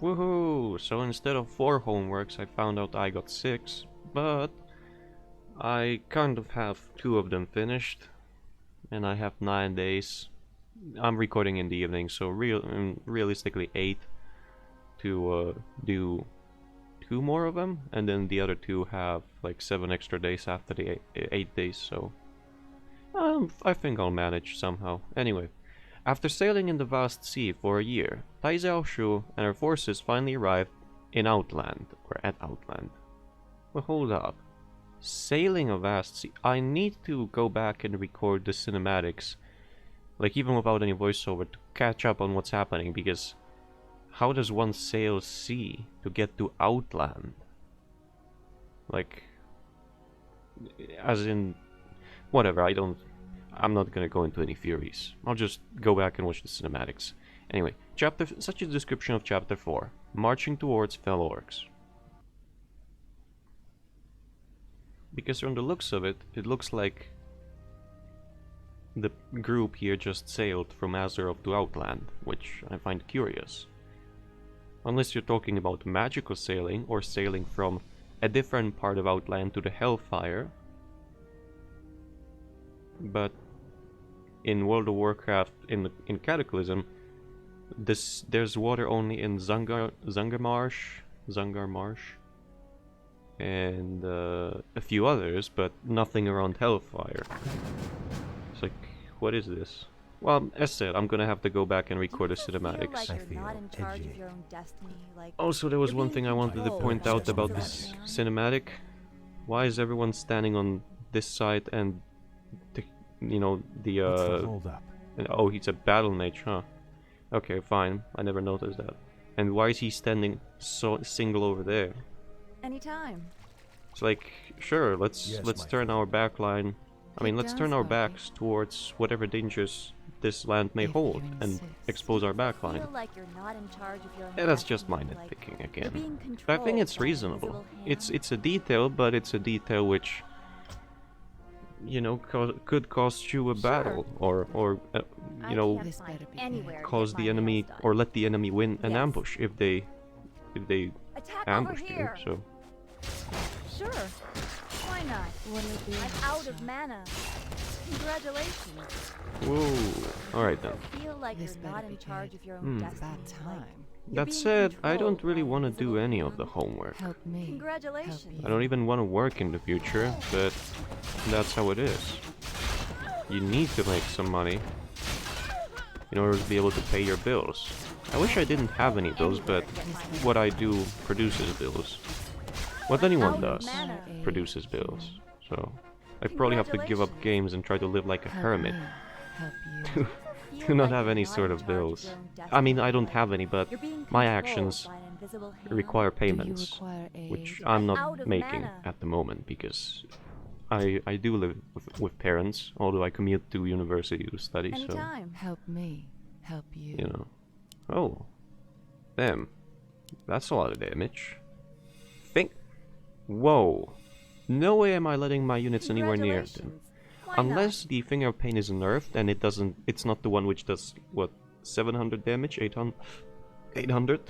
Woohoo! So instead of 4 homeworks, I found out I got 6, but I kind of have 2 of them finished, and I have 9 days. I'm recording in the evening, so realistically 8 to do 2 more of them, and then the other 2 have like 7 extra days after the 8 days, so I think I'll manage somehow. Anyway, after sailing in the vast sea for a year, He Xiaoshu and her forces finally arrived in Outland, or at Outland. Well, hold up. Sailing a vast sea. I need to go back and record the cinematics, like even without any voiceover, to catch up on what's happening, because how does one sail sea to get to Outland? Like, as in, whatever, I'm not gonna go into any theories. I'll just go back and watch the cinematics. Anyway, such a description of Chapter 4. Marching towards fell orcs. Because from the looks of it, it looks like the group here just sailed from Azeroth to Outland, which I find curious. Unless you're talking about magical sailing, or sailing from a different part of Outland to the Hellfire. But in World of Warcraft, in Cataclysm, there's water only in Zangar Marsh, and a few others, but nothing around Hellfire. It's like, what is this? Well, as said, I'm gonna have to go back and record the cinematics. Also, there was one thing I wanted to point out about this cinematic. Why is everyone standing on this side and oh, he's a battle mage, huh? Okay, fine. I never noticed that. And why is he standing so single over there? Anytime. It's like, sure, let's turn our backline. I mean, let's turn our backs towards whatever dangers this land may hold and expose our backline. Yeah, that's just my nitpicking again. I think it's reasonable. It's a detail, but it's a detail which, you know, could cost you a battle, or you know, cause the enemy, or let the enemy win an ambush if they ambushed you. So. Sure. Why not? I'm out of mana. Congratulations. Whoa. Alright then. Feel like you're not in charge of your own destiny. That said, I don't really want to do any of the homework. Congratulations. I don't even want to work in the future, but that's how it is. You need to make some money in order to be able to pay your bills. I wish I didn't have any bills, but what I do produces bills. What anyone does produces bills. So I probably have to give up games and try to live like a hermit. To not have any sort of bills. I mean, I don't have any, but my actions require payments, which I'm not making at the moment, because I do live with parents, although I commute to university to study, so... Help me, help you. You know. Oh. Damn. That's a lot of damage. Whoa. No way am I letting my units anywhere near them. Unless the Finger of Pain is nerfed and it's not the one which does, what, 700 damage? 800?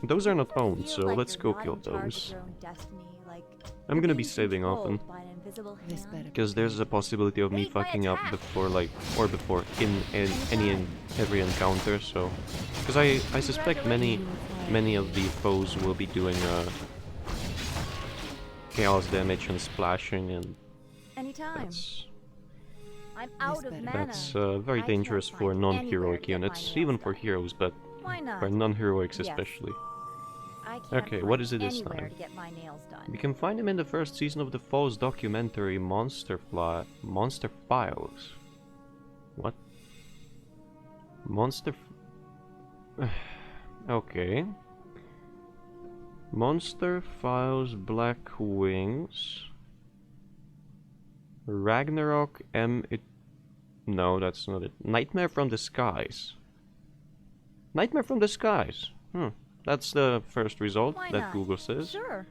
Those are not owned, so let's go kill those. I'm gonna be saving often, because there's a possibility of me fucking up before, like, or before every encounter, so... Because I suspect many of the foes will be doing chaos damage and splashing, and that's very dangerous for non-heroic units, even for heroes, but for non-heroics especially. Okay, what is it this time? We can find him in the first season of the Falls documentary Monster Files. What? Okay. Monster Files Black Wings. Ragnarok No, that's not it. Nightmare from the Skies. Nightmare from the Skies. That's the first result that Google says. Sure.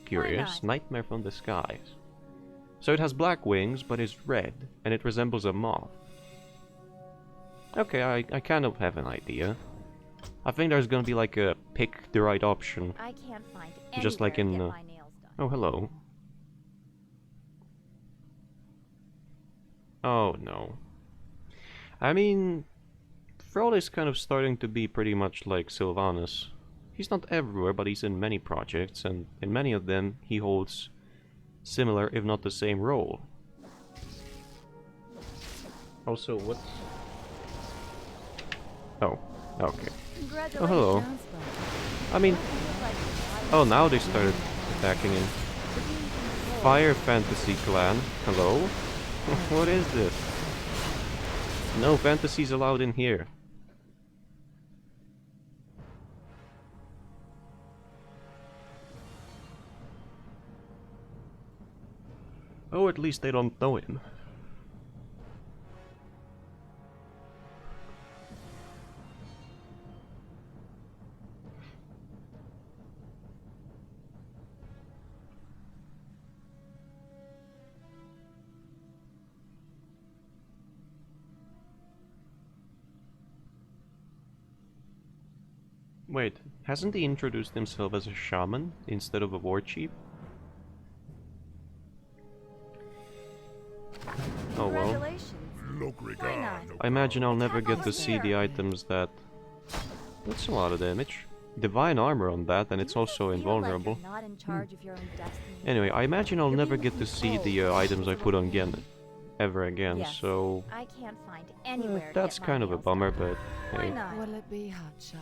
Curious. Nightmare from the Skies. So it has black wings, but is red, and it resembles a moth. Okay, I kind of have an idea. I think there's gonna be like a pick the right option. I can't find Just like anywhere in, to get my nails done. Oh, hello. Oh, no. I mean, Frode is kind of starting to be pretty much like Sylvanus. He's not everywhere, but he's in many projects, and in many of them he holds similar, if not the same role. Also, what? Oh, okay. Oh, hello. I mean, oh, now they started attacking him. Fire Fantasy Clan. Hello? What is this? No fantasies allowed in here. Oh, at least they don't know him. Wait, hasn't he introduced himself as a shaman instead of a war chief? Oh well. I imagine I'll never get to see the items that... That's a lot of damage. Divine armor on that, and it's also invulnerable. Anyway, I imagine I'll never get to see the items I put on Gen ever again, so... I can't find anywhere that's kind of a bummer, but hey. Will it be hotshot?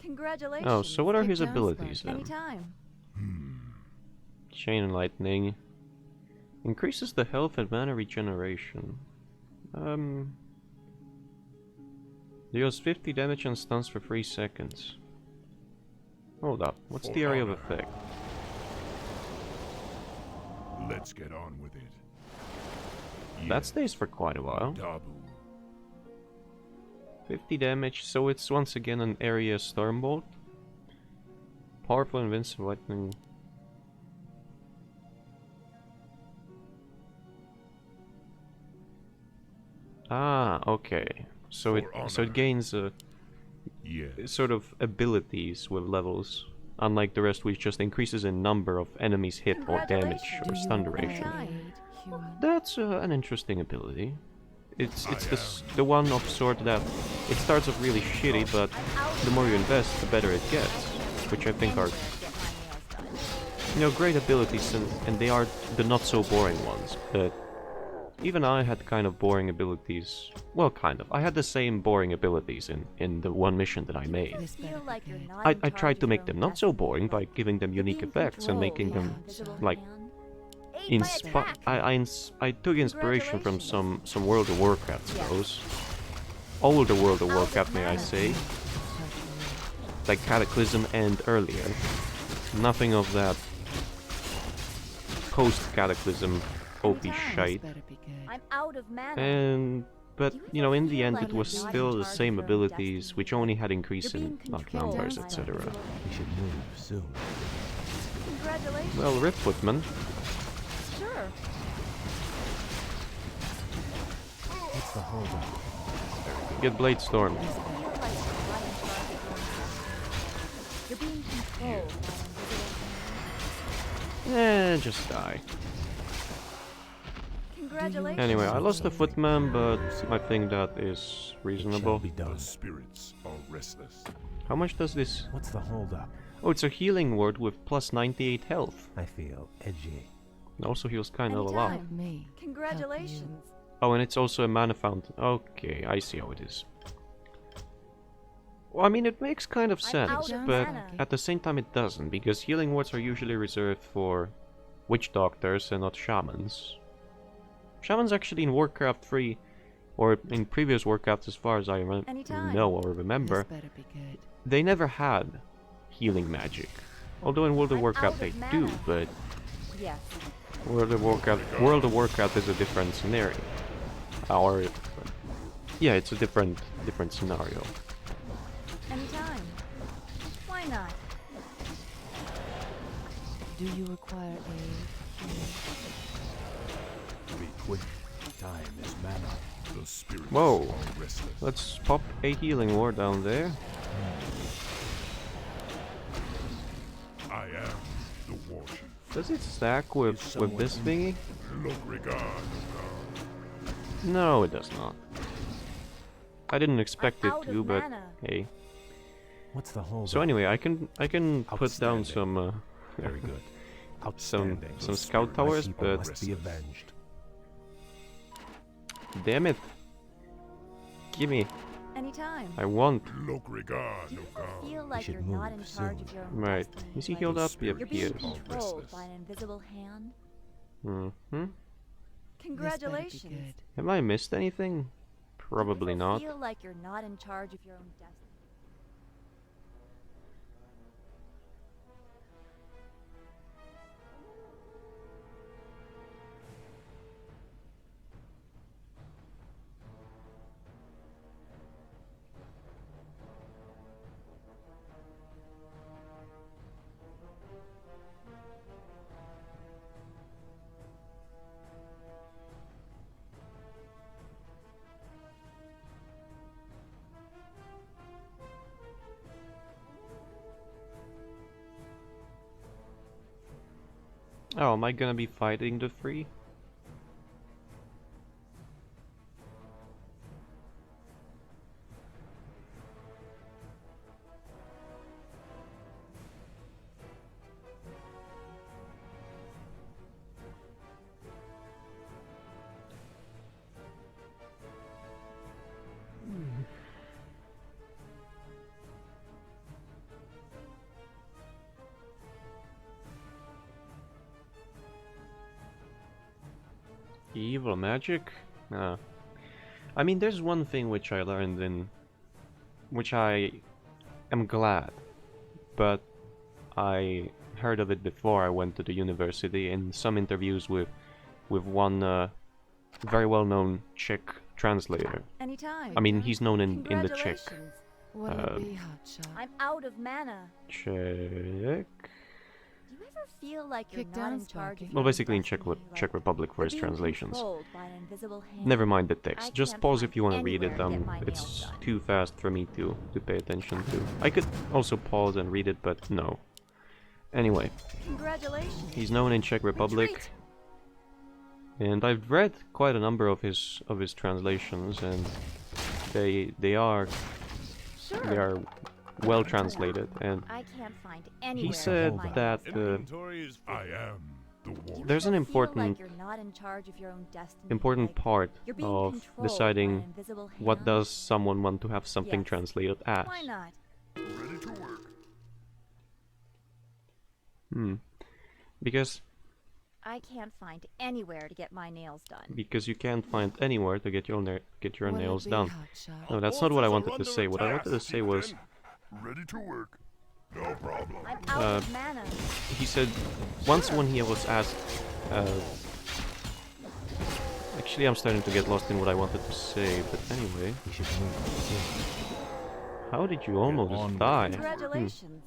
Congratulations. Oh, so what are his Good job, abilities Spike. then? Anytime. Chain Lightning. Increases the health and mana regeneration. Deals 50 damage and stuns for 3 seconds. Hold up, what's the area of effect? Let's get on with it. That stays for quite a while. 50 damage, so it's once again an area Stormbolt. Powerful invincible lightning. Ah, okay. So it gains sort of abilities with levels, unlike the rest, which just increases in number of enemies hit or damage or stun duration. That's an interesting ability. It's the one of sort that it starts off really shitty, but the more you invest, the better it gets, which I think are, you know, great abilities, and they are the not so boring ones. But even I had kind of boring abilities. Well, kind of. I had the same boring abilities in the one mission that I made. I tried to make them not so boring by giving them unique effects and making them like I took inspiration from some World of Warcraft spells. Older World of Warcraft, may I say. Like Cataclysm and earlier. Nothing of that post-Cataclysm OP shite. I'm out of mana. But, you know, in the end it was still the same abilities, which only had increase in like numbers, etc. We should move soon. Congratulations. Well, Rip Footman. Sure. What's the holdup? Get Blade Storm. You're being controlled. Just die. Congratulations. Anyway, I lost the Footman, but I think that is reasonable. Be done. The spirits are restless. How much does this... What's the holdup? Oh, it's a healing word with plus 98 health. I feel edgy. It also heals kind of a lot. Anytime. Me. Congratulations. Oh, and it's also a mana fountain. Okay, I see how it is. Well, I mean, it makes kind of sense, out of but mana. at the same time it doesn't, because healing words are usually reserved for witch doctors and not shamans. Shamans actually in Warcraft 3, or in previous Warcraft as far as I know or remember, This better be good. they never had healing magic. Although in World of I'm Warcraft out they of do, mana. but Yes. World of Warcraft is a different scenario. Or yeah, it's a different scenario. Anytime. Why not? Do you require aid? Be quick. Time is mana. The spirits Whoa. are restless. Let's pop a healing ward down there. I am the war chief. Does it stack with this thingy? Look regard. No, it does not. I didn't expect I'm it out to, of but mana. hey. What's the hold So up? anyway, I can put down Outstanding. some Very good. some Outstanding. scout My towers, people but must be avenged. damn it. Gimme. Anytime. I want. Look regard. Do you of ever God. feel like should you're not in move charge soon. of your own Right. destiny? Is he like healed up? Yep, you're he being is. controlled restless. by an invisible hand? Hmm. This better be Congratulations. good. Have I missed anything? Probably Do you ever not. feel like you're not in charge of your own destiny? Oh, am I gonna be fighting the three? Evil magic? I mean, there's one thing which I learned in... which I am glad, but I heard of it before I went to the university in some interviews with one very well-known Czech translator. Anytime. I mean, he's known in the Czech. Congratulations. What'll it be, hotshot? I'm out of mana. Czech... Do you ever feel like you're Kick not down, in charge of Sparky. your Well, own basically in destiny, Czech Republic for you're his being translations. controlled by an invisible hand? Never mind the I text. Just can't pause find if you want to read it. anywhere to get my nails It's done. too fast for me to pay attention to. I could also pause and read it, but no. Anyway, Congratulations. he's known in Czech Republic, Retreat. and I've read quite a number of his translations, and they are Sure. well translated. And I can't find anywhere to said get my that, nails done. Inventory is I am the war. Do you there's an ever feel important like you're not in charge of your own destiny, important like part you're being of controlled by an deciding invisible what hand? does someone want to have something Yes. translated as. Why not? Ready to work. Because I can't find anywhere to get my nails done. you can't find anywhere to get your What'll it nails be, done. hotshot? No, that's not what I Forces are wanted to under say. What I wanted to attack, say was, Chieftain. Ready to work. No problem. I'm out of mana. he said once when he was asked. Actually, I'm starting to get lost in what I wanted to say. But anyway, We should move soon. how did you on almost with die? Congratulations.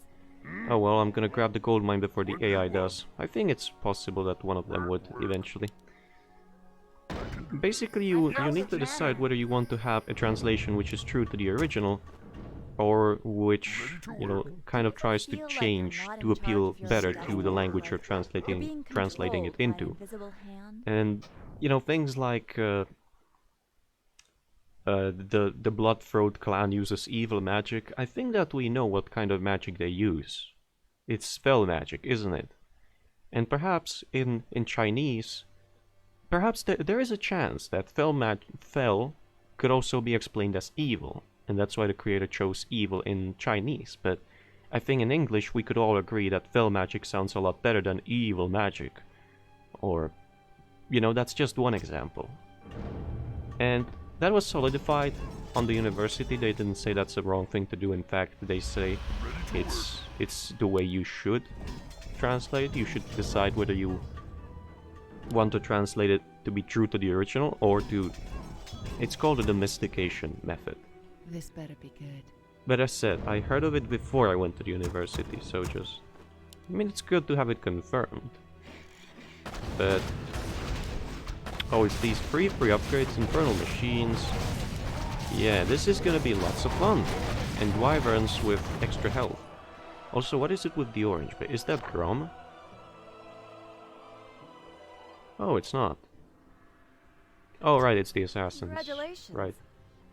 Oh well, I'm gonna grab the gold mine before the AI does. I think it's possible that one of them would eventually. Basically, you need to decide whether you want to have a translation which is true to the original, or which, you know, kind of tries to change to appeal better to the language you're You're being translating it controlled by an into. invisible hand. And you know, things like the Bloodthroat clan uses evil magic. I think that we know what kind of magic they use. It's spell magic, isn't it? And perhaps in Chinese, perhaps there is a chance that fel could also be explained as evil, and that's why the creator chose evil in Chinese. But I think in English we could all agree that fel magic sounds a lot better than evil magic. Or, you know, that's just one example. And that was solidified on the university. They didn't say that's the wrong thing to do. In fact, they say it's the way you should translate. You should decide whether you want to translate it to be true to the original or to... It's called a domestication method. This better be good. But as said, I heard of it before I went to the university, so just... I mean, it's good to have it confirmed. But Oh, it's these free upgrades, Infernal Machines. Yeah, this is gonna be lots of fun. And Wyverns with extra health. Also, what is it with the orange? Is that Grom? Oh, it's not. Oh, right, it's the Assassins. Congratulations. Right.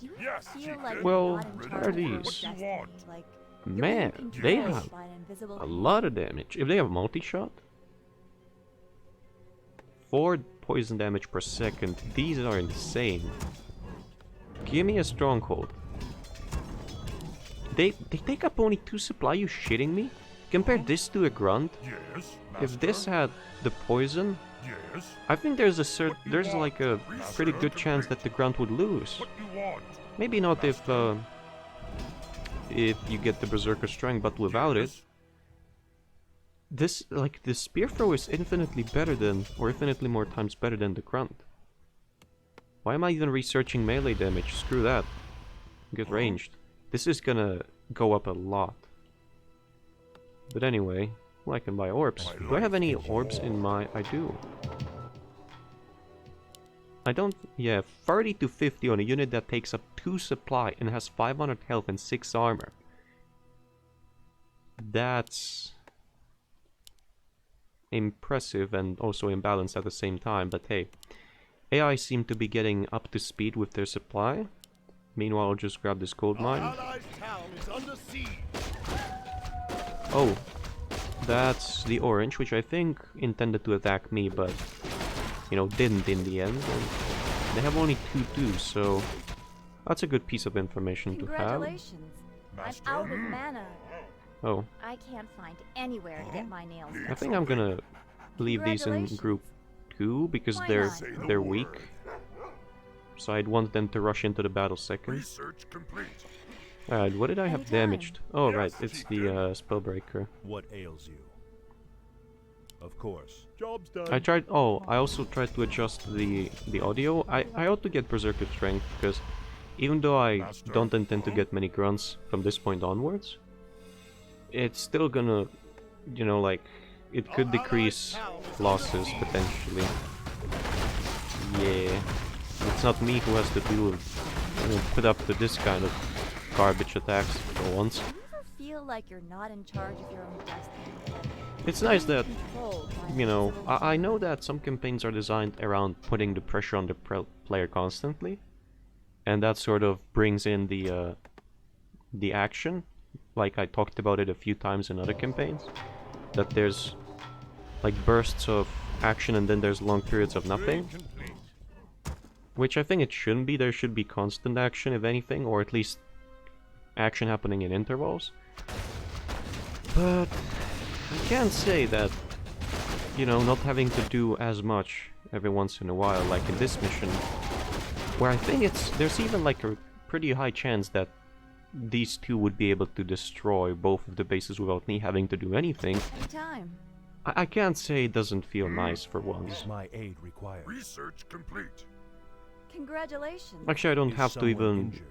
Do you Yes, feel like well, you're not in what charge are of your own these? destiny, like you're Man, being they controlled have by an invisible a hand? lot of damage. If they have multi-shot, 4 poison damage per second. These are insane. Give me a stronghold. They take up only 2 supply. You shitting me? Compare this to a grunt. Yes, If this had the poison, Yes. I think there's like a pretty good chance that the grunt would lose. What you want? Maybe not if you get the berserker strength, but without it. This, like, the spear throw is infinitely better than, or infinitely more times better than the grunt. Why am I even researching melee damage? Screw that. Get ranged. This is gonna go up a lot. But anyway, well, I can buy orbs. Do I have any orbs in my... I do. I don't... Yeah, 30 to 50 on a unit that takes up 2 supply and has 500 health and 6 armor. That's... impressive and also imbalanced at the same time, but hey. AI seem to be getting up to speed with their supply. Meanwhile, I'll just grab this gold mine. Oh, that's the orange, which I think intended to attack me, but, you know, didn't in the end. And they have only 2/2, so that's a good piece of information to have. Congratulations. I'm out of mana. Oh, I can't find anywhere to get my nails I done. think I'm gonna leave these in group 2 because Why they're weak. So I'd want them to rush into the battle second. Research complete. Alright, what did I have Anytime. damaged? Oh, Yes, right, it's the Spellbreaker. What ails you? Of course. Job's done. I tried. Oh, I also tried to adjust the audio. I ought to get Berserker Strength because even though I don't intend to get many grunts from this point onwards, it's still gonna, you know, like, it could decrease losses potentially. Yeah, it's not me who has to deal with, you know, put up with this kind of garbage attacks for once. Do you ever feel like you're not in charge of your own destiny? It's nice that, Controlled by an you know, invisible I hand? know that some campaigns are designed around putting the pressure on the player constantly, and that sort of brings in the action, like I talked about it a few times in other campaigns, that there's like bursts of action and then there's long periods of nothing, which I think it shouldn't be. There should be constant action, if anything, or at least action happening in intervals. But I can't say that, you know, not having to do as much every once in a while, like in this mission, where I think there's even like a pretty high chance that these two would be able to destroy both of the bases without me having to do anything. Anytime. I can't say it doesn't feel nice for once. Is my aid required? Research complete. Congratulations. Actually, I don't Is have to someone even... injured?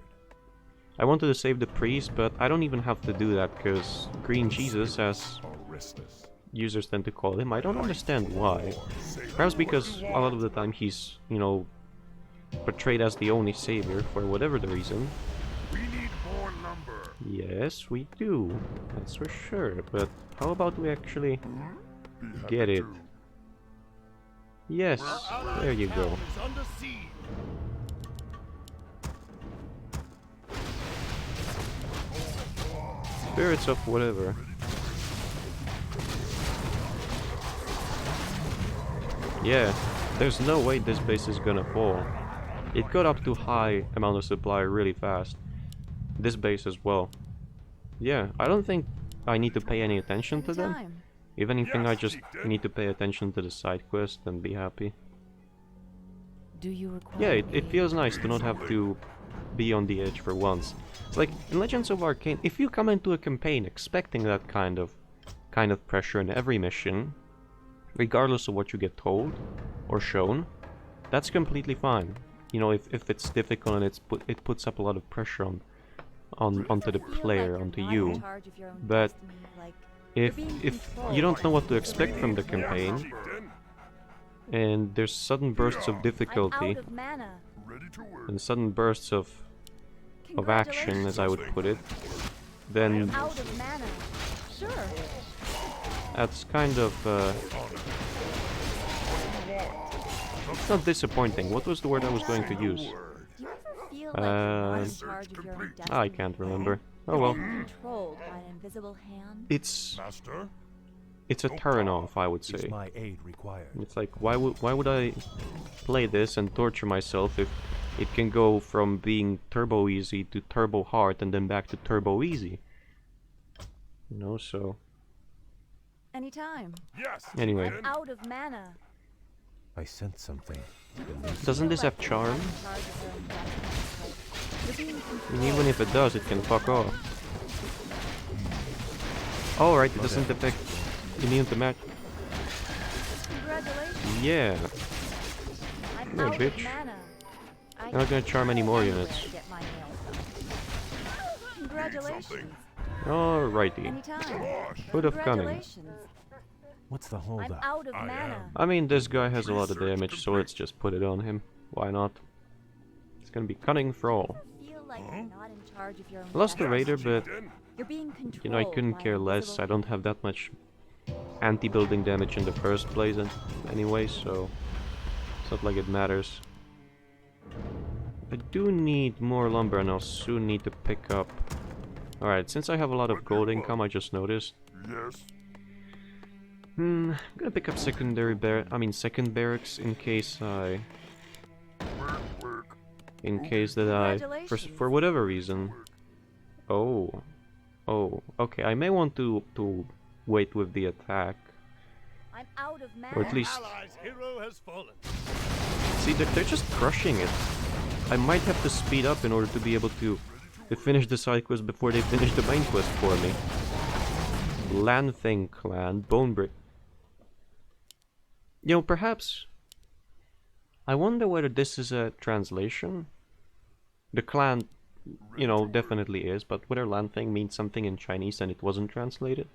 I wanted to save the priest, but I don't even have to do that because Green Jesus, as Are restless. users tend to call him, I don't understand why. Perhaps because a lot of the time he's, you know, portrayed as the only savior for whatever the reason. We need more lumber. Yes, we do. That's for sure. But how about we actually Be happy get it? to. Yes, there you go. Is under siege. Spirits of whatever. Yeah, there's no way this base is gonna fall. It got up to high amount of supply really fast. This base as well. Yeah, I don't think I need to pay any attention to them. Anytime. If anything, I Yes, just Chieftain. need to pay attention to the side quest and be happy. Do you require Yeah, it me? feels nice to not have to be on the edge for once. It's like in Legends of Arcane, if you come into a campaign expecting that kind of pressure in every mission, regardless of what you get told or shown, that's completely fine. You know, if it's difficult and it puts up a lot of pressure onto the Feel like player, you're onto not you. in charge of your own But destiny, like If being if controlled you don't know what to by expect from the invisible campaign, Chieftain. and there's sudden bursts of I'm difficulty out of mana. Ready to work. and sudden bursts of action, as I would put it, then Out of mana. Sure. that's kind of it's not disappointing. What was the word I was going to use? Do you ever feel like you're not in charge of your own destiny? I can't remember. Oh You're well. being controlled by an invisible hand. Master? It's a turn off, I would Is say. my aid required? It's like, why would I play this and torture myself if it can go from being turbo easy to turbo hard and then back to turbo easy? You know, so Anytime. Yes. anyway, Captain. Out of mana. I sense something. doesn't this have charm? In charge of your own destiny. You're being And controlled even if it does, it can fuck off. Oh right, it doesn't affect immune to match. Congratulations. Yeah, I'm Yeah, out bitch. of mana. I I'm not gonna charm any more anywhere units. to get my nails done. Congratulations. Alrighty. Anytime. Foot of cunning. Congratulations. What's the I'm holdup? out of I mana. I mean, this guy has a lot of damage, so let's just put it on him. Why not? It's gonna be cunning for all. Feel like you're not in charge of your own I lost the destiny. raider, but Captain. You're being controlled you know, I couldn't by care an less. invisible I don't have that much anti-building damage in the first place anyway, so it's not like it matters. I do need more lumber, and I'll soon need to pick up. Alright, since I have a lot of gold income, I just noticed. Yes. I'm gonna pick up second barracks in case I... Work, work. In case that for whatever reason... Oh. Oh, okay, I may want to wait with the attack. I'm out of mana. Or at least... Allies' hero has fallen. See, they're just crushing it. I might have to speed up in order to be able to finish the side quest before they finish the main quest for me. Lanthing clan, Bonebrick. You know, perhaps... I wonder whether this is a translation? The clan, you know, definitely is, but whether Lanthing means something in Chinese and it wasn't translated?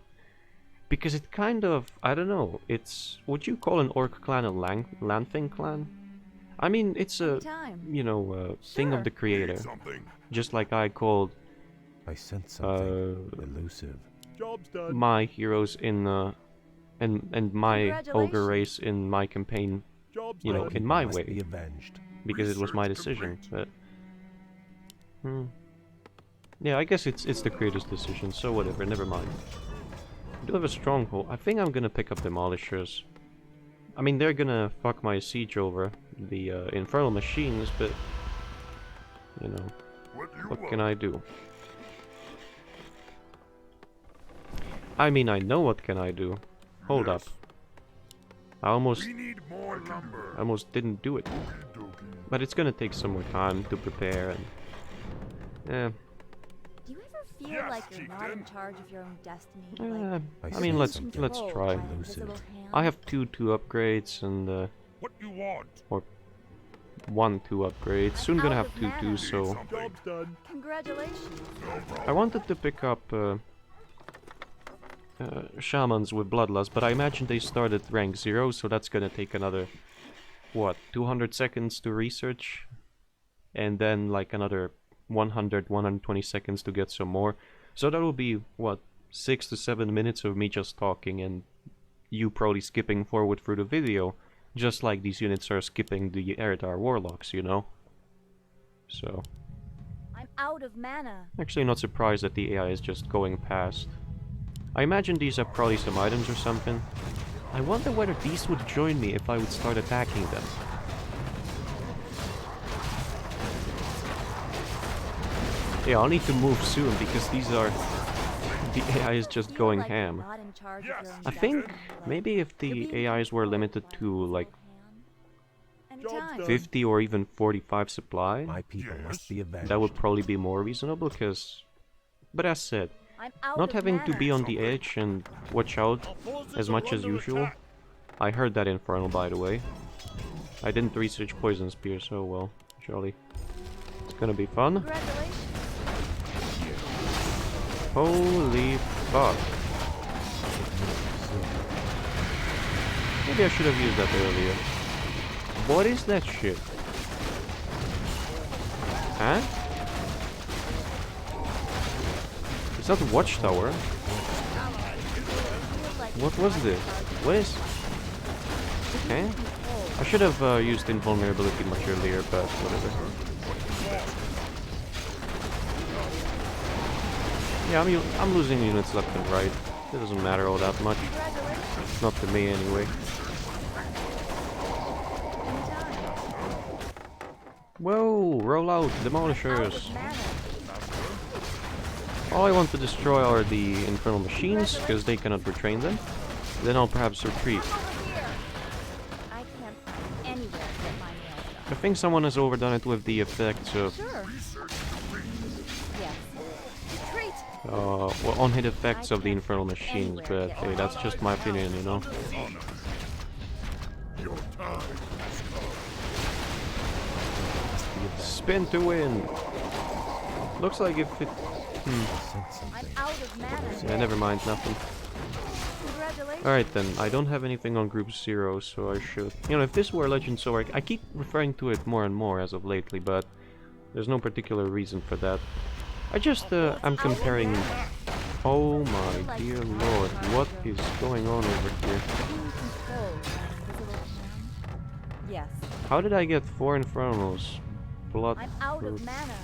Because it kind of, I don't know, it's... Would you call an orc clan a Lanthing clan? I mean, it's a, Anytime. you know, thing of the creator. Something. Just like I called I sense something elusive. Job's done. my heroes in and my ogre Congratulations. race in my campaign, Job's you know, done. in my Must way, be avenged. because it was my Research decision. complete. But yeah, I guess it's the creator's decision. So whatever, never mind. I do have a stronghold. I think I'm gonna pick up demolishers. I mean, they're gonna fuck my siege over the infernal machines, but you know, what can I do? I mean, I know what can I do. Hold up. I almost We need more lumber. didn't do it. Okie dokie. But it's gonna take some more time to prepare and... Do you ever feel Yes, like you're not in chieftain. charge of your own destiny? I I mean, see. let's controlled try. by an invisible hand? I have two upgrades and What you want? 2 upgrades. Soon gonna have two too, so... Something. Job's done. Congratulations. I wanted to pick up shamans with bloodlust, but I imagine they start at rank 0, so that's gonna take another, what, 200 seconds to research? And then like another 120 seconds to get some more. So that will be, what, 6 to 7 minutes of me just talking and you probably skipping forward through the video, just like these units are skipping the Eredar Warlocks, you know? So, I'm out of mana. actually not surprised that the AI is just going past. I imagine these have probably some items or something. I wonder whether these would join me if I would start attacking them. Yeah, I'll need to move soon because these are... The AI is just Feel going like you're ham. not in charge of Yes. your own I think destiny? maybe if You're the being AIs were controlled limited by an to invisible like hand. Job's Anytime. done. 50 or even 45 supply, My people must be avenged. that would probably be more reasonable because... But as said, I'm out not of having to mana. be on the edge and watch out Our forces as are much as under usual. attack. I heard that infernal, by the way. I didn't research poison spear, so well, surely it's gonna be fun. Congratulations. Holy fuck. Maybe I should have used that earlier. What is that shit? Huh? It's not a watchtower. What was this? What is... Okay. I should have used invulnerability much earlier, but whatever. Yeah, I'm losing units left and right. It doesn't matter all that much. Not to me, anyway. Whoa! Roll out, demolishers! All I want to destroy are the infernal machines, because they cannot retrain them. Then I'll perhaps retreat. I think someone has overdone it with the effects of... well, on-hit effects of the infernal machines, but hey, that's just my opinion, you know? Spin to win! Looks like if it... Yeah, never mind, nothing. Alright then, I don't have anything on group 0, so I should... You know, if this were Legend Sword, I keep referring to it more and more as of lately, but there's no particular reason for that. I just, I'm comparing... Oh my dear lord, what is going on over here? Yes. How did I get 4 Infernals? Blood... I'm out of mana.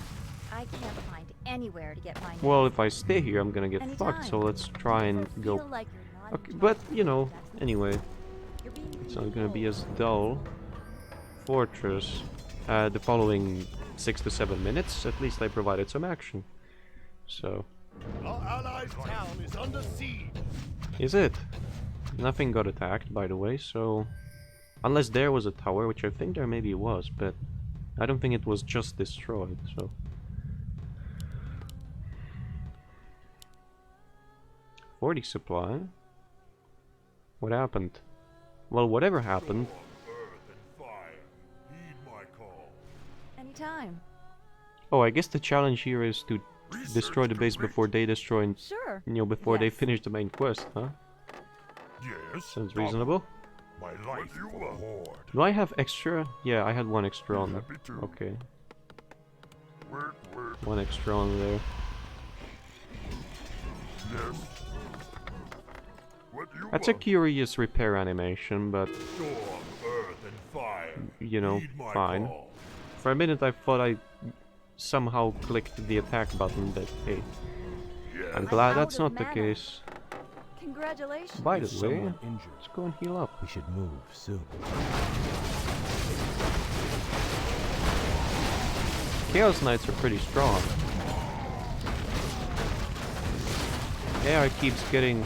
I can't find anywhere to get my... Well, if I stay here, I'm gonna get fucked, so let's try and go... Okay, but, you know, anyway. It's not gonna be as dull. Fortress. The following 6 to 7 minutes, at least I provided some action. So... Our allies' town is under siege. Is it? Nothing got attacked, by the way, so... Unless there was a tower, which I think there maybe was, but... I don't think it was just destroyed, so... 40 supply? What happened? Well, whatever happened... Earth and fire, heed my call. Anytime. Oh, I guess the challenge here is to destroy the base before they destroy... Sure. You know, before they Yes. finish the main quest, huh? Yes. Sounds reasonable. My life for the Horde. Do I have extra? Yeah, I had 1 extra on there. Happy to. Okay. Work, work. 1 extra on there. Yes. What you That's a want? curious repair animation, but, Storm, earth, and fire. you know, Heed my fine. call. For a minute I thought I somehow clicked the attack button, but hey, Yes. I'm glad out that's of not the mana. case. Congratulations. By the Is way, someone injured? let's go and heal up. We should move soon. Chaos Knights are pretty strong. Yeah, it keeps getting...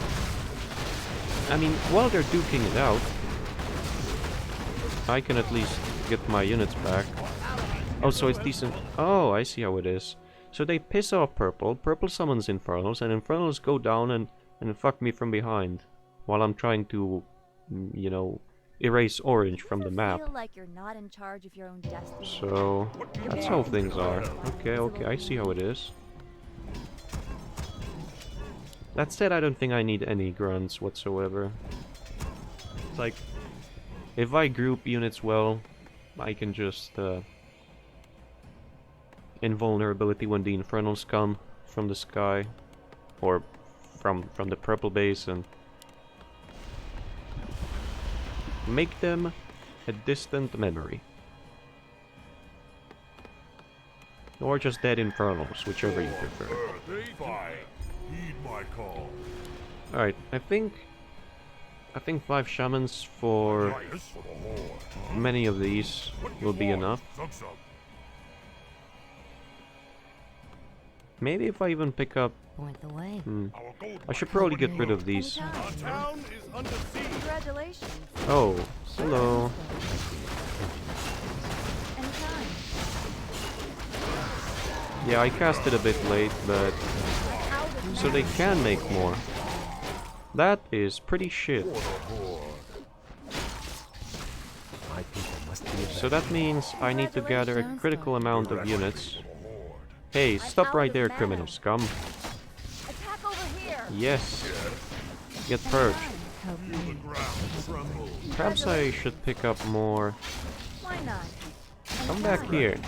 I mean, while they're duking it out, I can at least get my units back. Oh, so it's decent. Oh, I see how it is. So they piss off Purple, Purple summons Infernals, and Infernals go down and fuck me from behind. While I'm trying to, you know, erase Orange from the map. Feel like you're not in charge of your own destiny. So, that's how things are. Okay, okay, I see how it is. That said, I don't think I need any grunts whatsoever. It's like, if I group units well, I can just, invulnerability when the Infernals come from the sky. Or from the purple base and make them a distant memory. Or just dead Infernals, whichever you prefer. Earth and fire. Heed my call. Alright, I think 5 shamans for Yes for the Horde. many of these What you will be want? enough. Zug, zug. Maybe if I even pick up... Point the way. Our gold I should mine. probably get rid of these. Anytime. Our town is under siege. Congratulations. Oh, hello. Anytime. Yeah, I cast it a bit late, but... Out of So they can make more. That is pretty shit. My people must be So that means I need to gather a critical amount of units. Hey, stop right there, criminal scum. attack over here. Yes. Get purged. Help me. The ground trembles. Perhaps I should pick up more... Why Why not? Come back here. Do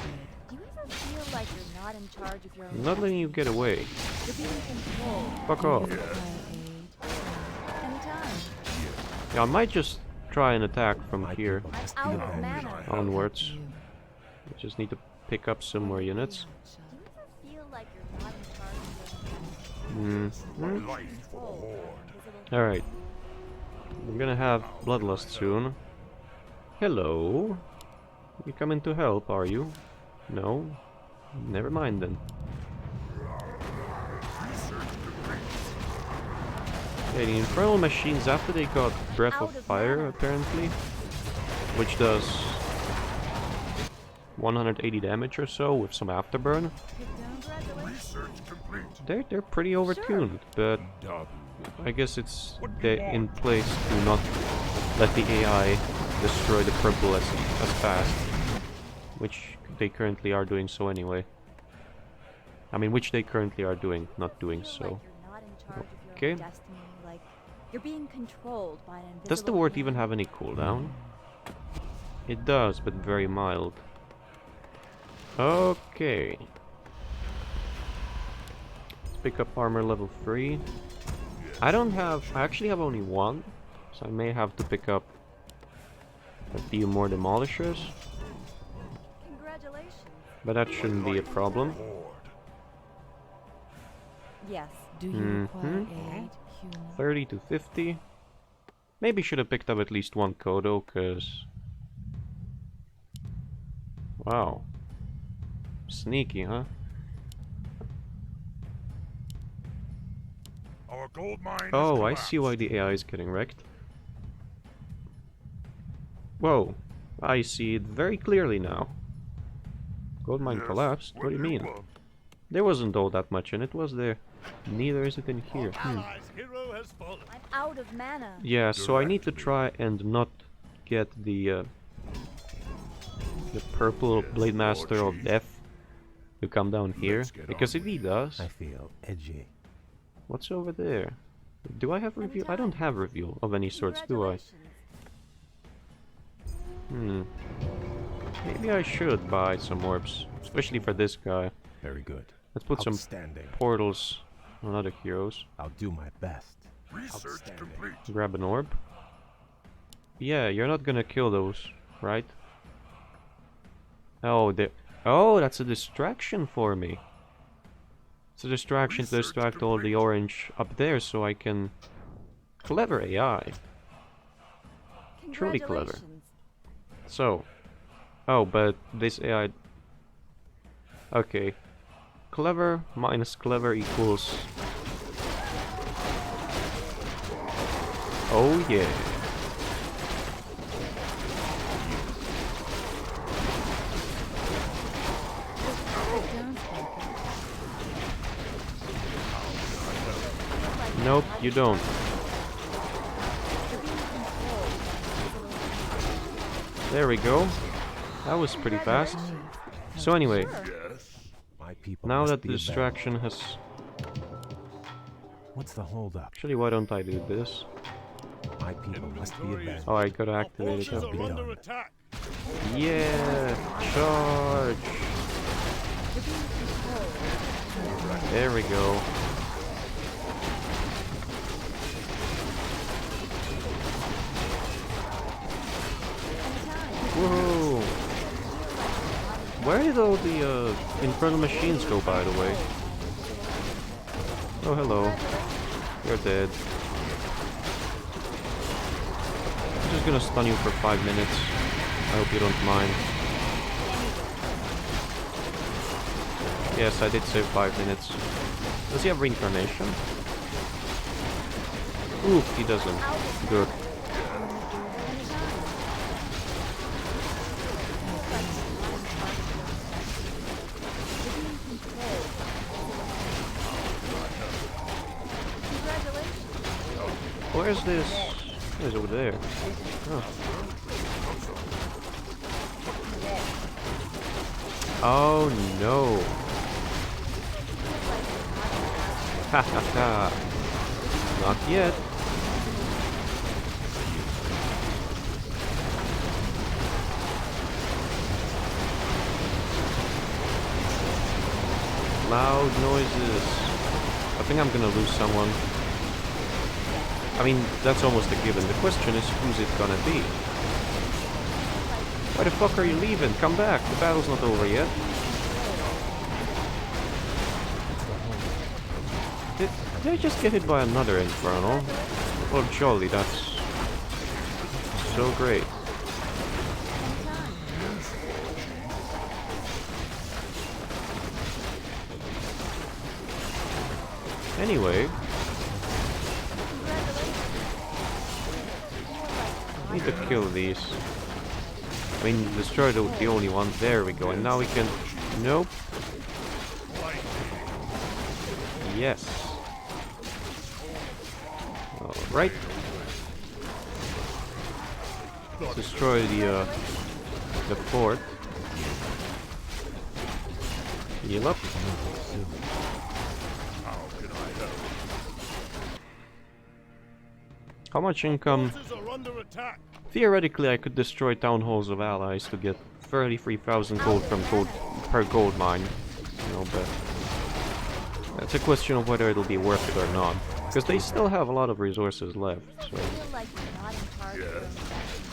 you ever feel like you're not in charge of your own I'm not letting you get away. You're being controlled. Fuck off. Anytime. Yeah, I might just try an attack from My here people must I'm be out of avenged. mana. onwards. I just need to pick up some more units. Do you ever feel like you're not in charge of your own Mm-hmm. Life for the Horde. Visible Alright. We're gonna have Bloodlust soon. Hello. You coming to help, are you? No? Never mind then. Yeah, the Infernal Machines, after they got Breath of Fire, apparently, which does 180 damage or so with some afterburn, Research complete. they're pretty overtuned, but Dub. I guess it's in place to not let the AI destroy the purple as fast, which they currently are doing so anyway. I mean, which they currently are doing, not doing feel so. like you're not in charge of your Okay. own destiny, like you're being controlled by an invisible Does the ward even hand. have any cooldown? It does, but very mild. Okay. Let's pick up armor level 3. I actually have only one, so I may have to pick up a few more demolishers, Congratulations. but that shouldn't be a problem. Horde. Yes. Do you require aid, human? 30 to 50. Maybe should have picked up at least one Kodo, cause... Wow. Sneaky, huh? Our gold mine is Oh, I see why collapsed. the AI is getting wrecked. Whoa, I see it very clearly now. Gold mine Yes, collapsed? What do you mean? want? There wasn't all that much in it, was there? Neither is it in here. Allies' hero has fallen. I'm out of mana. Yeah, so I need to try and not get the purple Blade Master of Chief. Death to come down here, Let's get because on if he with it. does, I feel edgy. what's over there? Do I have reveal? I don't have reveal of any sorts, do I? Congratulations. Maybe I should buy some orbs, especially for this guy. Very good. Let's put some Outstanding. portals on other heroes. I'll do my best. Research Outstanding. complete. Grab an orb. Yeah, you're not gonna kill those, right? Oh, that's a distraction for me. It's a distraction to Research distract all the complete. orange up there so I can... Clever AI. Truly clever. Congratulations. So... Oh, but this AI... Okay. Clever minus clever equals... Oh yeah. Nope, you don't. There we go. That was pretty fast. So anyway, Yes. My people now must that be the avenged. distraction has... What's the holdup? Actually, why don't I do this? My people must be Inventory is avenged. Oh, I gotta Our activate it. forces up. are Okay. under attack. Yeah! Charge! There we go. Whoa! Where did all the infernal machines go, by the way? Oh, hello. You're dead. I'm just gonna stun you for 5 minutes. I hope you don't mind. Yes, I did say 5 minutes. Does he have reincarnation? Oof, he doesn't. Good. Where's this? It's over there. Oh. Oh no. Ha ha ha. Not yet. Loud noises. I think I'm gonna lose someone. I mean, that's almost a given. The question is, who's it gonna be? Why the fuck are you leaving? Come back. The battle's not over yet. Did I just get hit by another Infernal? Oh, jolly, that's so great. Anyway, I need to kill these. I mean, destroy the only one. There we go. And now we can... Nope. Yes. Alright. Let's destroy the fort. Heal up. How much income? Theoretically, I could destroy town halls of allies to get 33,000 gold from per gold mine. You know, but that's a question of whether it'll be worth it or not. Because they still have a lot of resources left, so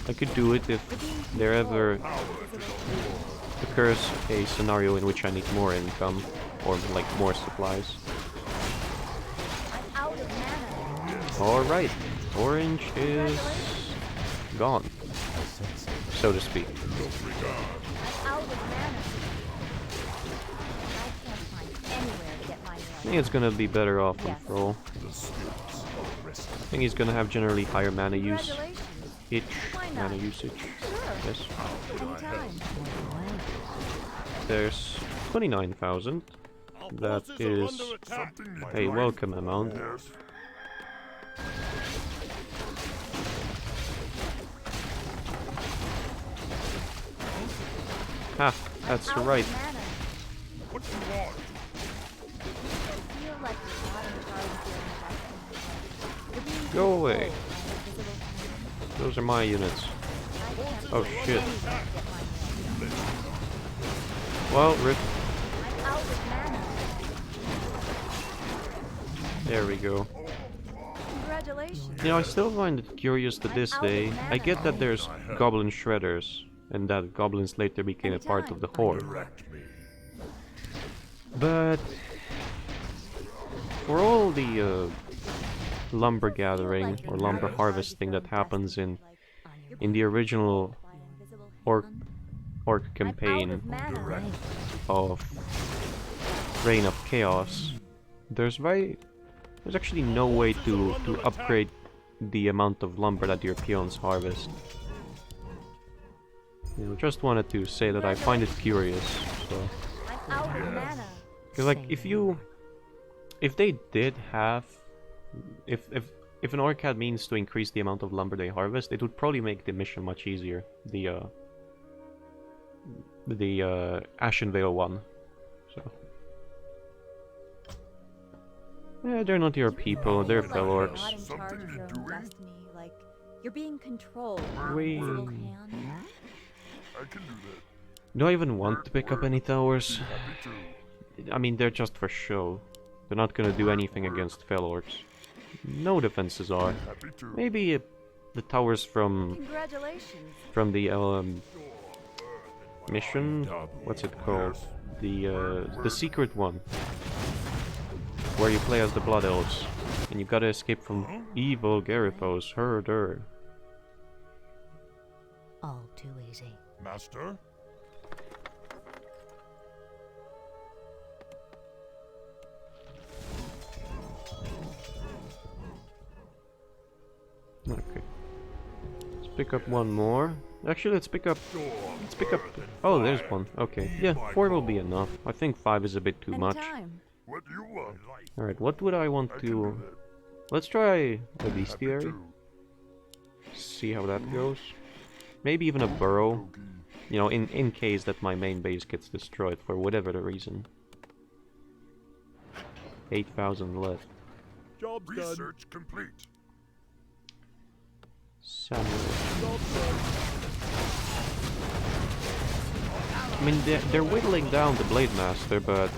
I could do it if there ever occurs a scenario in which I need more income or like more supplies. Alright, orange is gone, so to speak. I think it's gonna be better off on Pro. I think he's gonna have generally higher mana use. Mana usage. Yes. There's 29,000. That is a welcome amount. Ha, that's right. Go away. Those are my units. Oh shit. Well, rip. There we go. You know, I still find it curious to this day. I get that there's goblin shredders, and that goblins later became a part of the horde. But for all the lumber gathering or lumber harvesting that happens in the original orc campaign of Reign of Chaos, there's actually no way to upgrade the amount of lumber that your peons harvest. You know, just wanted to say that I find it curious. So, because like if they did have, if an orc had means to increase the amount of lumber they harvest, it would probably make the mission much easier. The Ashenvale one. So. Yeah, they're not your people, they're fell orcs. Like, you're being controlled. We... Do I even want to pick up any towers? I mean, they're just for show. They're not gonna do anything against fell orcs. No defenses are. Maybe the towers from the mission. What's it called? The secret one, where you play as the Blood Elves, and you gotta escape from evil Garithos, herder. All too easy. Master? Okay. Let's pick up one more. Actually, let's pick up... Oh, there's one. Okay. Yeah, 4 will be enough. I think 5 is a bit too much. What do you want? Alright, what would I want to... Let's try a bestiary. See how that goes. Maybe even a burrow. You know, in case that my main base gets destroyed for whatever the reason. 8,000 left. Job research complete. Samuel. I mean, they're whittling down the Blade Master, but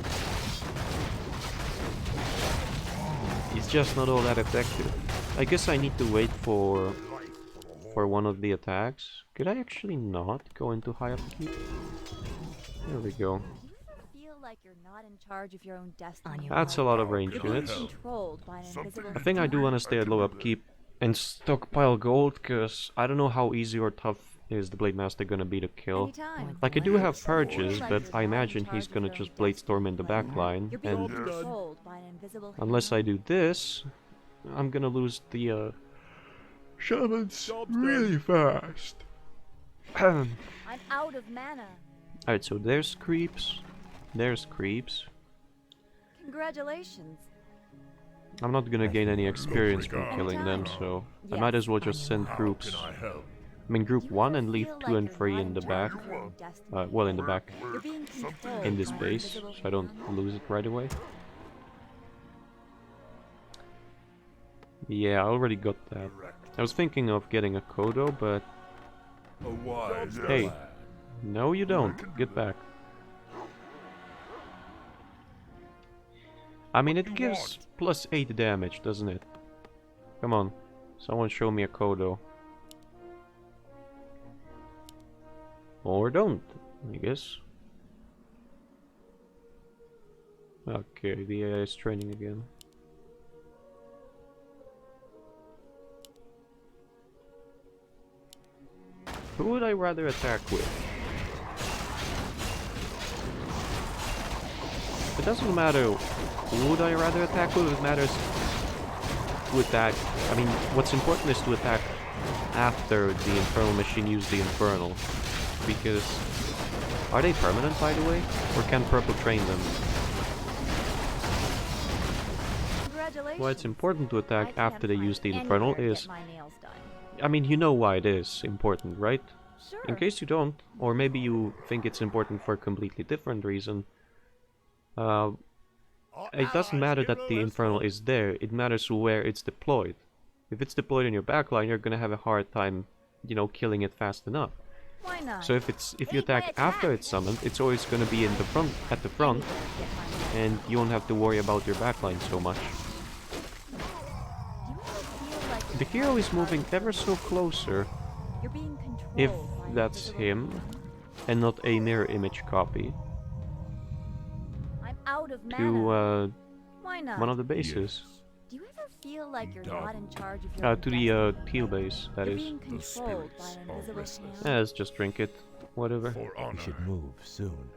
It's just not all that effective. I guess I need to wait for one of the attacks. Could I actually not go into high upkeep? There we go. Feel like you're not in charge of your own destiny. That's a lot of range You're being units. controlled by an invisible I think I do want to stay at low upkeep and stockpile gold, because I don't know how easy or tough is the Blade Master gonna be to kill. Anytime. Like, I do have purges, but I imagine he's gonna just Blade Storm in the back line, You're being and controlled by an invisible unless I do this, I'm gonna lose the shamans really fast. I'm out of mana. Alright, so there's creeps. There's creeps. Congratulations. I'm not gonna gain any experience from killing them, so I might as well just send groups. Can I help? I mean, group 1 and leave 2 and 3 in the back. Well, in the back. You're being controlled In this by an base, invisible so I don't hand. lose it right away. Yeah, I already got that. I was thinking of getting a Kodo, but A wise hey, lad. no you don't. Get back. I mean, it gives plus 8 damage, doesn't it? Come on, someone show me a Kodo. Or don't, I guess. Okay, the AI is training again. Who would I rather attack with? It doesn't matter who would I rather attack with, it matters to attack. I mean, what's important is to attack after the Infernal Machine used the Infernal. Because... Are they permanent, by the way? Or can Purple train them? Congratulations. Why it's important to I attack can't after they find use the Infernal anywhere to is... get my nails done. I mean, you know why it is important, right? Sure. In case you don't, or maybe you think it's important for a completely different reason, it doesn't matter that the Infernal is there, it matters where it's deployed. If it's deployed in your backline, you're gonna have a hard time, you know, killing it fast enough. Why not? So if you attack after it's summoned, it's always gonna be in the front, at the front, Get my nails. and you won't have to worry about your backline so much. Do you ever feel like The hero is moving ever so closer, you're being controlled if by an that's invisible him, hand? and not a mirror image copy, I'm out of mana. to Why not? one of the bases. Do you ever feel like you're not in charge of your own To the destiny? teal base, that You're is. being controlled by spirits an are invisible restless. hand. Let's just drink it. Whatever. For We honor. should move soon.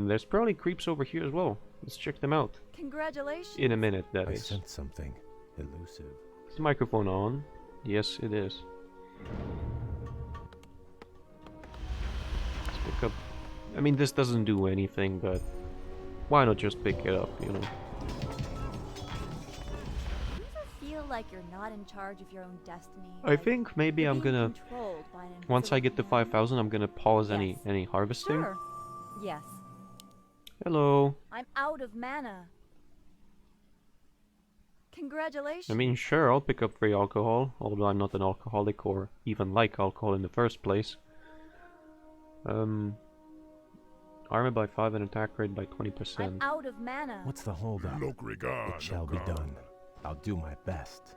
There's probably creeps over here as well. Let's check them out. Congratulations. In a minute, that I is. sense something elusive. Is the microphone on? Yes, it is. Let's pick up... I mean, this doesn't do anything, but... Why not just pick it up, you know? Do you ever feel like you're not in charge of your own destiny? I Like think maybe you're I'm being gonna... controlled by an Once I get to invisible hand? 5,000, I'm gonna pause Yes. any harvesting. Sure. Yes. Hello. I'm out of mana. Congratulations. I mean, sure, I'll pick up free alcohol, although I'm not an alcoholic or even like alcohol in the first place. Armor by 5 and attack rate by 20%. I'm out of mana. What's the holdup? Look regard. It shall be done. I'll do my best.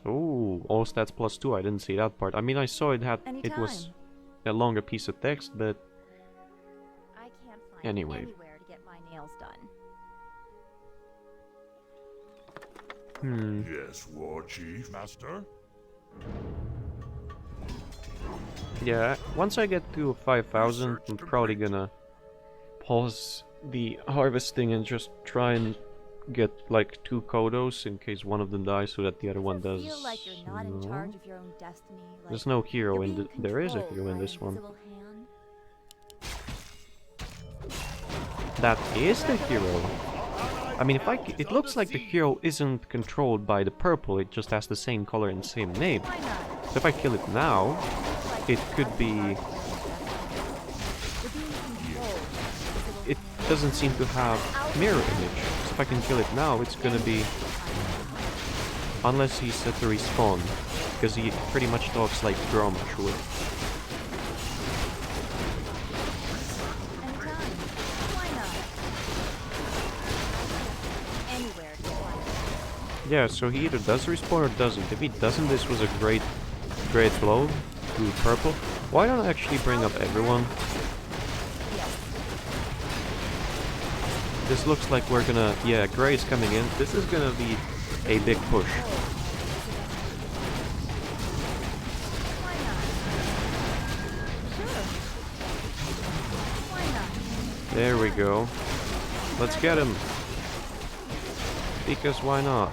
Oh, all stats plus 2, I didn't see that part. I mean, I saw it had, it was Anytime. a longer piece of text, but I can't find Anyway. anywhere to get my nails done. Yes, War Chief. Master? yeah, once I get to 5,000, I'm probably gonna pause the harvesting and just try and get like 2 Kodos in case one of them dies so that the other one Ever does. feel like you're not in no. charge of your own destiny. Like There's no hero you're in being the... There is a controlled hero in by this an one. invisible hand? That is the hero. I mean, it looks like the hero isn't controlled by the purple, it just has the same color and same name. Why not? So if I kill it now, it could be... You're being controlled by an invisible It hand. doesn't seem to have mirror image. So if I can kill it now, it's gonna be... Unless he's set to respawn, because he pretty much talks like Grom should. Anytime. Why not? Anywhere to get my nails Yeah, so he either does respawn or doesn't. If he doesn't, this was a great blow to purple. Why don't I actually bring up everyone? This looks like we're gonna... Yeah, Grey is coming in. This is gonna be a big push. Why not? Sure. Why not? There we go. Let's get him. Because why not?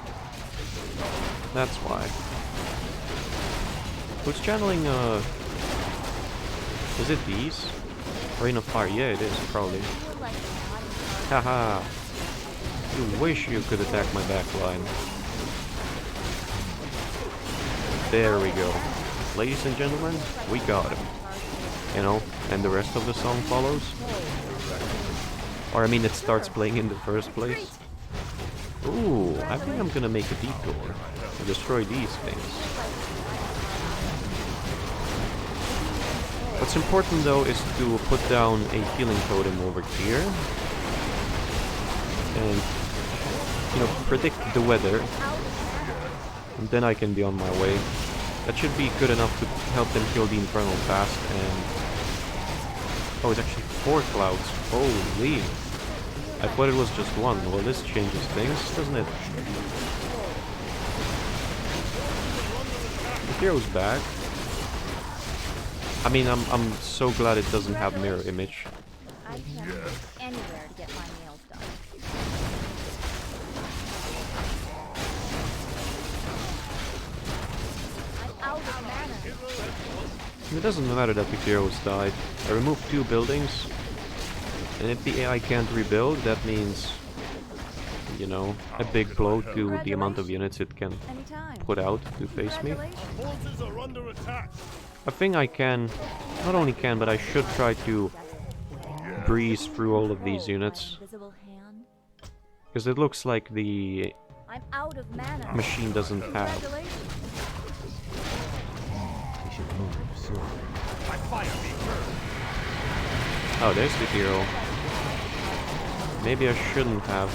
That's why. Who's channeling, is it these? Rain of Fire? Yeah, it is, probably. Feel like you're not in charge. Haha. You wish you could attack my backline. There we go. Ladies and gentlemen, we got him. You know, and the rest of the song follows. Or I mean, it starts playing in the first place. Ooh, I think I'm gonna make a detour to destroy these things. What's important though is to put down a healing totem over here. And, you know, predict the weather. And then I can be on my way. That should be good enough to help them kill the Infernal fast and... Oh, it's actually 4 clouds. Holy! I thought it was just 1. Well, this changes things, doesn't it? The hero's back. I mean, I'm so glad it doesn't have mirror image. I can't go anywhere to get my nails done. I'm out of mana. It doesn't matter that the heroes died. I removed 2 buildings. And if the AI can't rebuild, that means, you know, a big blow to the amount of units it can Anytime. put out to face me. Forces are under attack. I think I can, not only can, but I should try to breeze through all of these units. Invisible hand. Because it looks like the I'm out of mana. machine doesn't have. Congratulations. We should move soon. My fire be heard. Oh, there's the hero. Maybe I shouldn't have.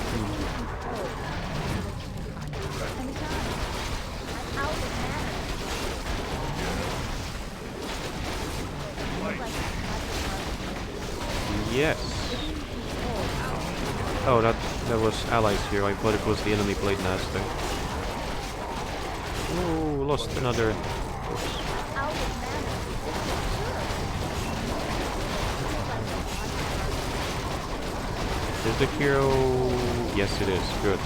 Yes. Oh, that was allies here. I thought it was the enemy blade master. Oh, lost another. Oops. Is the hero? Yes, it is. Good.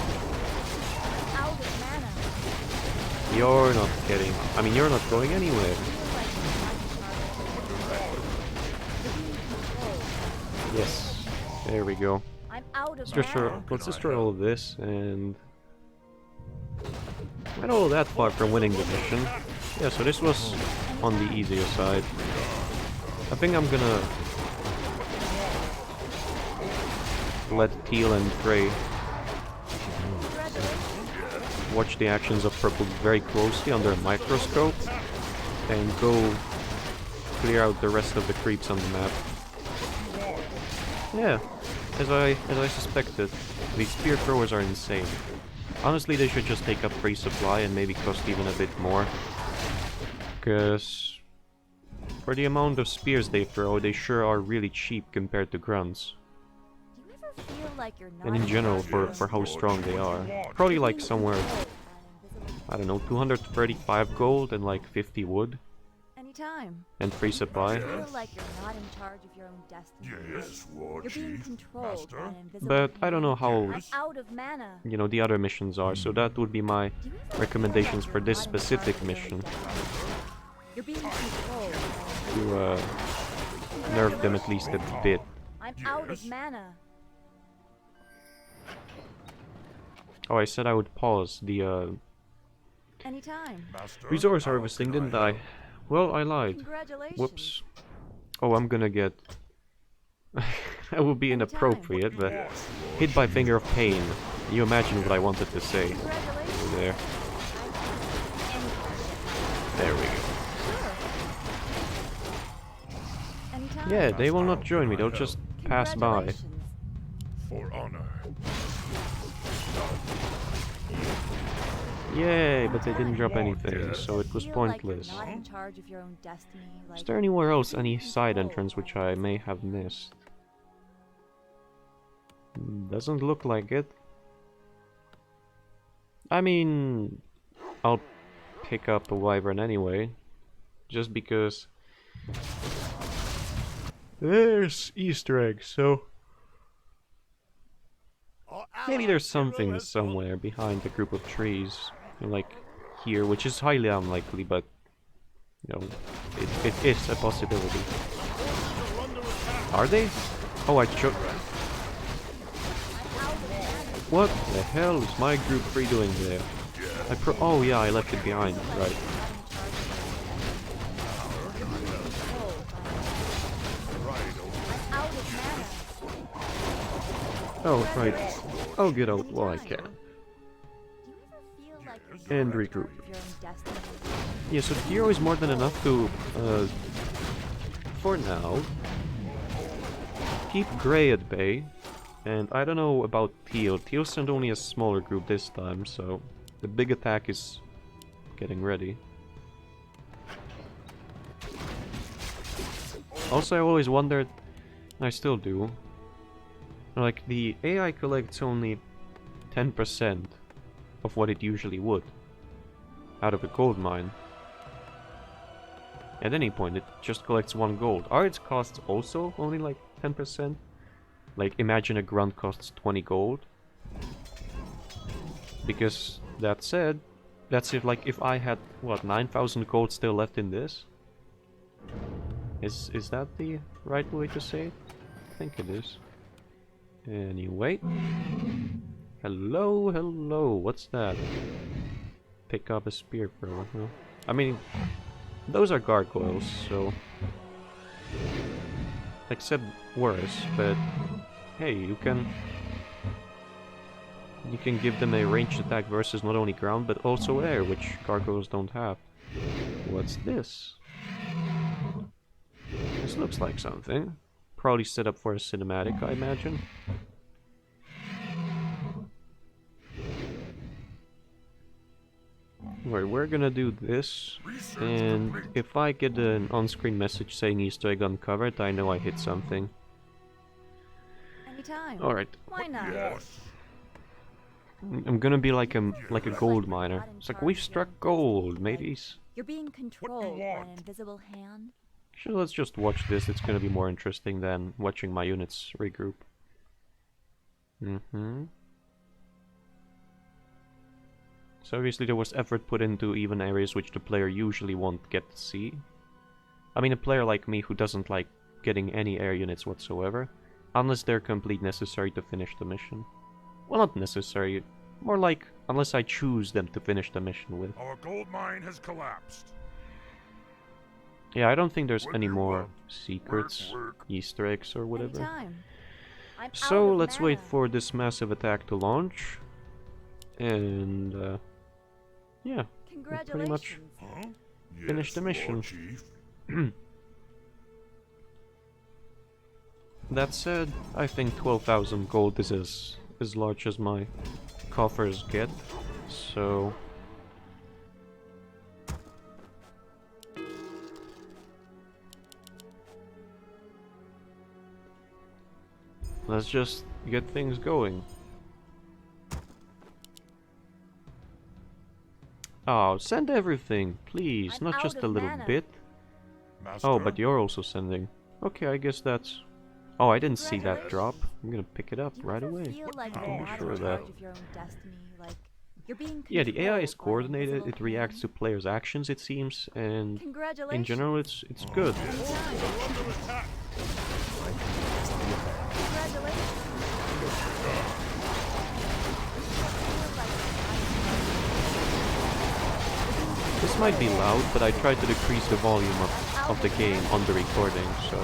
You're not getting. I mean, you're not going anywhere. Yes. There we go. Let's destroy all of this, and we're not all that far from winning the mission. Yeah, so this was on the easier side. I think I'm gonna let Teal and Grey watch the actions of Purple very closely under a microscope and go clear out the rest of the creeps on the map. Yeah, as I suspected, these spear throwers are insane. Honestly, they should just take up free supply and maybe cost even a bit more. Because for the amount of spears they throw, they sure are really cheap compared to grunts. Do you ever feel like you're not And in general, for how strong they are. Probably like somewhere, I don't know, 235 gold and like 50 wood. Anytime. And free supply. You feel like you're not in charge of your own destiny. Yes, War You're being Chief. controlled Master. by an invisible But I don't know hand. how, I'm out of mana. you know, the other missions are, so that would be my Do you ever feel recommendations like for you're this not in charge specific of your own mission. destiny? You're being controlled by an To invisible nerf them at least a bit. I'm out of Yes. mana. Oh, I said I would pause the Anytime. Master. resource How harvesting, can didn't I? Well, I lied. Congratulations. Whoops. Oh, I'm gonna get... That would be inappropriate, but... Yes, War Hit by finger of pain. You imagine what I wanted to say. Congratulations. There. There we go. Anytime. Yeah, they will not join me, they'll just pass by. Congratulations. For honor. Yay, but they didn't drop Oh, anything, yes. so it was Feel pointless. Like you're not in charge of your own destiny. Is Like there anywhere else, you're any in side control entrance which of I it. may have missed? Doesn't look like it. I mean, I'll pick up a wyvern anyway, just because there's Easter eggs, so maybe there's something somewhere behind a group of trees, like here, which is highly unlikely, but you know, it is a possibility. Are they? Oh, I chose. What the hell is my group 3 doing there? Oh yeah, I left it behind, right. Oh, right. I'll get out while I can. And regroup. Yeah, so the hero is more than enough to, for now, keep Grey at bay. And I don't know about Teal. Teal sent only a smaller group this time, so the big attack is getting ready. Also, I always wondered, I still do, like the AI collects only 10% of what it usually would out of a gold mine. At any point, it just collects 1 gold. Are its costs also only like 10%? Like, imagine a grunt costs 20 gold. Because, that said, that's if, like, if I had, what, 9,000 gold still left in this? Is that the right way to say it? I think it is. Anyway. Hello, hello, what's that? Pick up a spear thrower, huh? I mean, those are gargoyles, so... Except worse, but... Hey, you can give them a ranged attack versus not only ground, but also air, which gargoyles don't have. What's this? This looks like something. Probably set up for a cinematic, I imagine. Right, we're gonna do this, and if I get an on-screen message saying Easter egg uncovered, I know I hit something. Anytime. Alright. Why not? Yes. I'm gonna be like a gold miner. It's like, we've struck gold, mateys. You're being controlled by want? an invisible hand. Actually, let's just watch this. It's gonna be more interesting than watching my units regroup. So obviously there was effort put into even areas which the player usually won't get to see. I mean, a player like me who doesn't like getting any air units whatsoever, unless they're completely necessary to finish the mission. Well, not necessary, more like unless I choose them to finish the mission with. Our gold mine has collapsed. Yeah, I don't think there's What any do you more want? secrets, Work. Easter eggs or whatever. Anytime. I'm So out of let's wait mana. for this massive attack to launch. And yeah, we'll pretty much Congratulations. Huh? finish Yes, the mission. Lord Chief. That said, I think 12,000 gold is as large as my coffers get, so... Let's just get things going. Oh, send everything, please, I'm not out just of a little mana. bit. Master. Oh, but you're also sending. Okay, I guess that's... Oh, I didn't see that drop. I'm gonna pick it up Do you right ever away. feel like Oh, you're not sure in of charge that. of your own destiny? Like you're being Yeah, the AI is controlled by an coordinated, invisible it reacts to hand? players' actions, it seems, and Congratulations. in general it's good. Anytime. Congratulations. This might be loud, but I tried to decrease the volume of the game on the recording, so...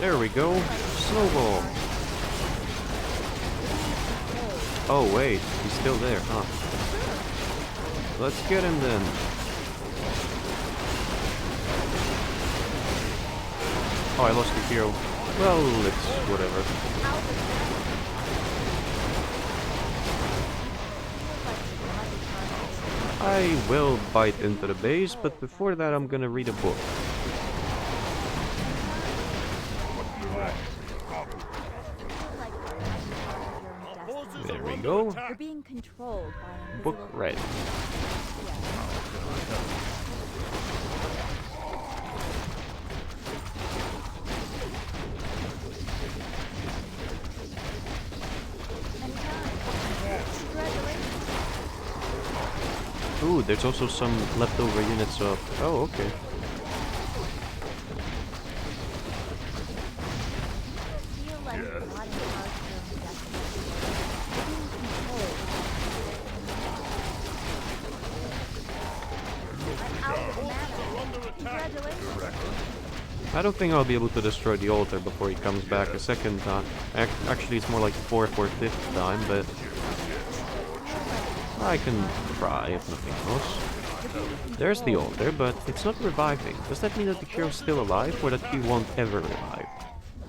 There we go. Snowball. Oh wait, he's still there, huh? Let's get him then. Oh, I lost the hero. Well, it's whatever. I will bite into the base, but before that I'm gonna read a book. There we go. You're being controlled by an Book invisible read. Ooh, there's also some leftover units of... Oh, okay. feel like you're not in charge of your own destiny. You're being controlled by an out of mana. Congratulations. I don't think I'll be able to destroy the altar before he comes back a second time. Actually, it's more like fourth or fifth time, but... I can try, if nothing else. There's the altar, but it's not reviving. Does that mean that the hero's still alive, or that he won't ever revive?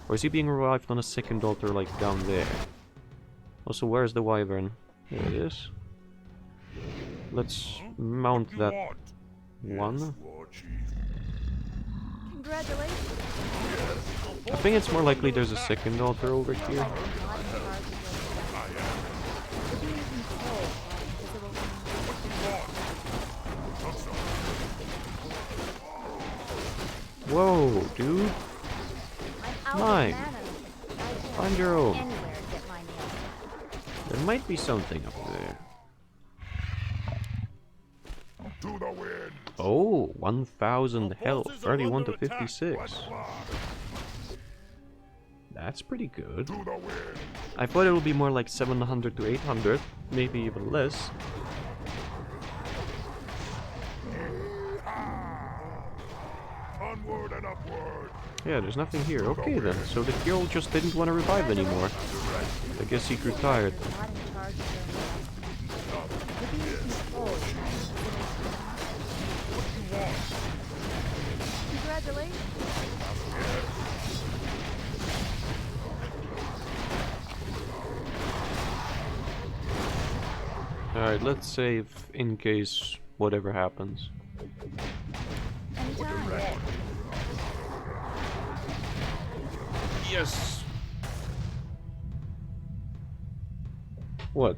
Or is he being revived on a second altar, like down there? Also, where's the wyvern? Here it is. Let's mount that one. War Chief. Congratulations. I think it's more likely there's a second altar over here. You're not in charge of your own destiny. You're being controlled by an invisible Whoa, dude. I'm out Mine. of mana. Find your own. Anywhere to get my nails. There might be something up there. To the wind. Oh, 1000 health, 31 to 56. That's pretty good. To the wind. I thought it would be more like 700 to 800, maybe even less. Onward and upward. Yeah, there's nothing here. Okay then, so the hero just didn't want to revive anymore. I guess he grew tired. You're not in charge of your own destiny. You're being controlled by an invisible Congratulations. Alright, let's save in case whatever happens. Anytime. Yes! What?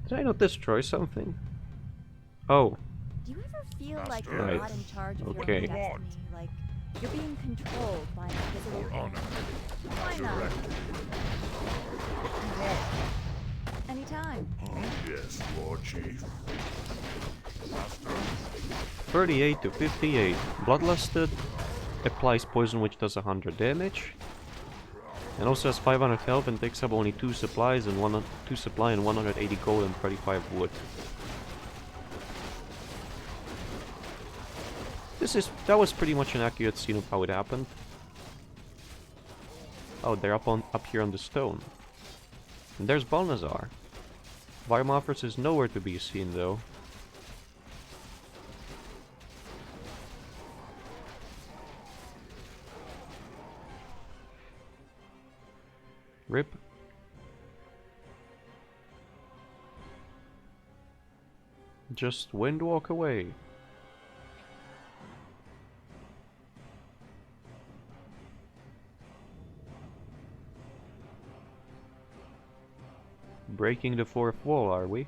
Did I not destroy something? Oh, Do you ever feel like you're Right. not in charge of Okay. your own destiny? Like you're being controlled by an invisible Honor. Why not? Anytime. Yes, War Chief. Master. 38 to 58. Bloodlusted applies poison which does 100 damage. And also has 500 health and takes up only 2 supplies and 2 supply and 180 gold and 35 wood. That was pretty much an accurate scene of how it happened. Oh, they're up here on the stone. And there's Balnazar. Varmophorus is nowhere to be seen though. Rip. Just windwalk away. Breaking the fourth wall, are we?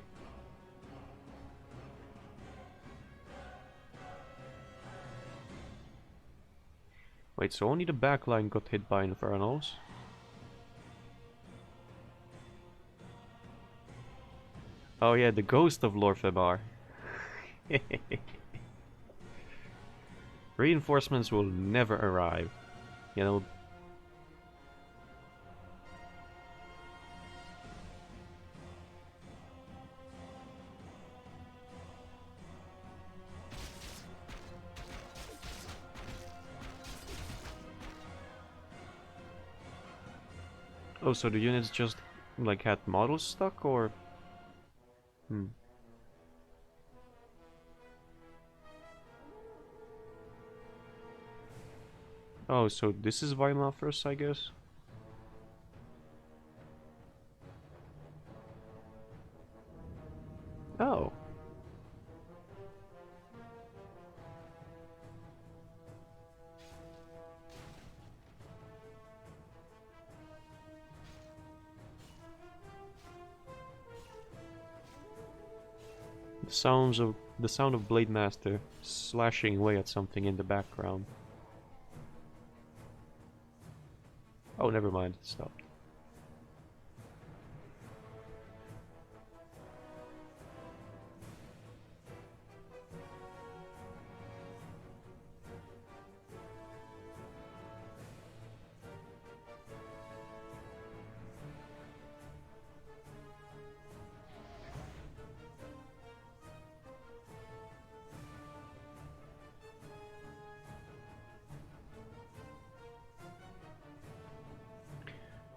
Wait, so only the backline got hit by infernals? Oh yeah, the ghost of Lorfebar. Reinforcements will never arrive. You know. Oh, so the units just like had models stuck, or? Hmm. Oh, so this is Weimar-First, I guess? Oh. The sound of Blade Master slashing away at something in the background. Oh, never mind, it stopped.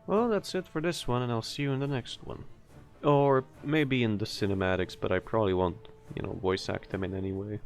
Well, that's it for this one, and I'll see you in the next one. Or maybe in the cinematics, but I probably won't, voice act them in anyway.